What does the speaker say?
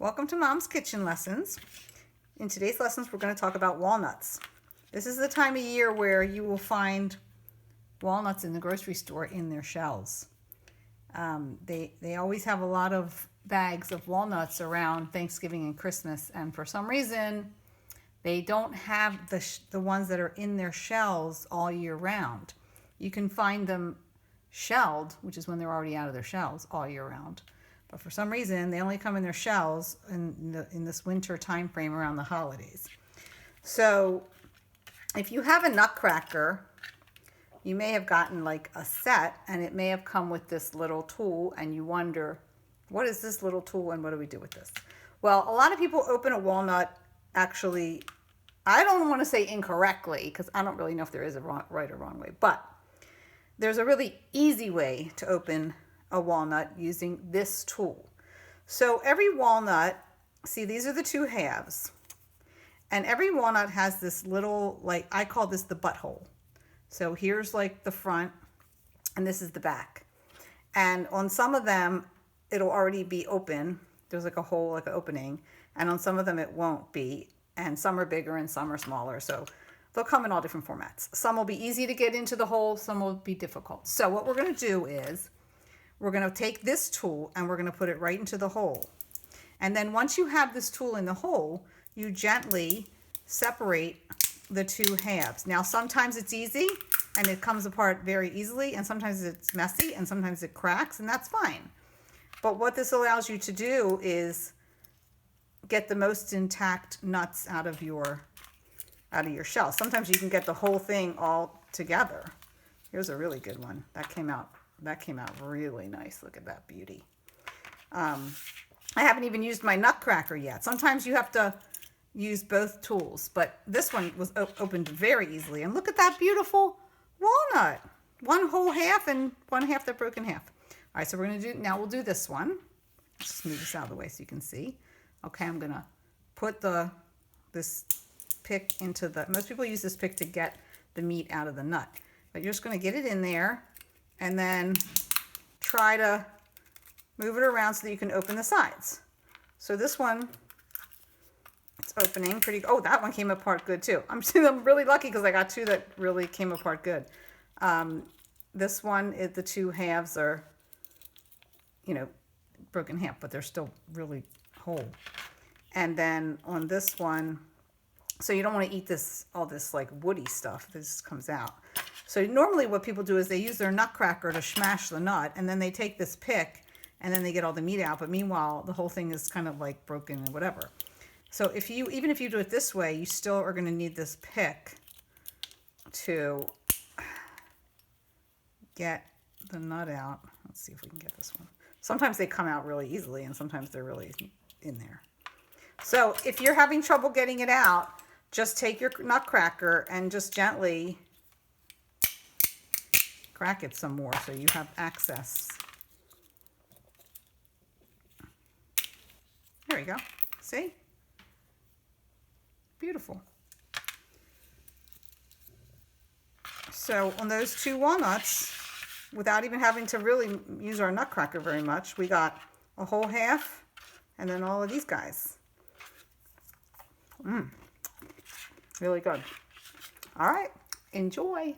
Welcome to Mom's Kitchen Lessons. In today's lessons, we're going to talk about walnuts. This is the time of year where you will find walnuts in the grocery store in their shells. They always have a lot of bags of walnuts around Thanksgiving and Christmas, and for some reason, they don't have the ones that are in their shells all year round. You can find them shelled, which is when they're already out of their shells, all year round. But for some reason, they only come in their shells in this winter time frame around the holidays. So if you have a nutcracker, you may have gotten like a set, and it may have come with this little tool, and you wonder, what is this little tool and what do we do with this? Well, a lot of people open a walnut, actually, I don't want to say incorrectly, because I don't really know if there is a right or wrong way, but there's a really easy way to open a walnut using this tool. So every walnut, see, these are the two halves, and every walnut has this little, like, I call this the butthole. So here's like the front, and this is the back. And on some of them, it'll already be open. There's like a hole, like an opening, and on some of them it won't be, and some are bigger and some are smaller. So they'll come in all different formats. Some will be easy to get into the hole, some will be difficult. So what we're going to do is we're going to take this tool and we're going to put it right into the hole. And then once you have this tool in the hole, you gently separate the two halves. Now sometimes it's easy and it comes apart very easily, and sometimes it's messy and sometimes it cracks, and that's fine. But what this allows you to do is get the most intact nuts out of your shell. Sometimes you can get the whole thing all together. Here's a really good one. That came out really nice. Look at that beauty. I haven't even used my nutcracker yet. Sometimes you have to use both tools, but this one was opened very easily. And look at that beautiful walnut. One whole half and one half that broke in half. All right, so we're going to do, now we'll do this one. Let's just move this out of the way so you can see. Okay, I'm going to put this pick into most people use this pick to get the meat out of the nut. But you're just going to get it in there and then try to move it around so that you can open the sides. So this one, it's opening pretty, oh, that one came apart good too. I'm really lucky because I got two that really came apart good. This one, the two halves are, broken in half, but they're still really whole. And then on this one, so you don't want to eat all this like woody stuff. This comes out. So normally what people do is they use their nutcracker to smash the nut, and then they take this pick and then they get all the meat out. But meanwhile, the whole thing is kind of like broken and whatever. So even if you do it this way, you still are going to need this pick to get the nut out. Let's see if we can get this one. Sometimes they come out really easily and sometimes they're really in there. So if you're having trouble getting it out, just take your nutcracker and just gently crack it some more so you have access. There we go. See? Beautiful. So on those two walnuts, without even having to really use our nutcracker very much, we got a whole half and then all of these guys. Really good. All right, enjoy.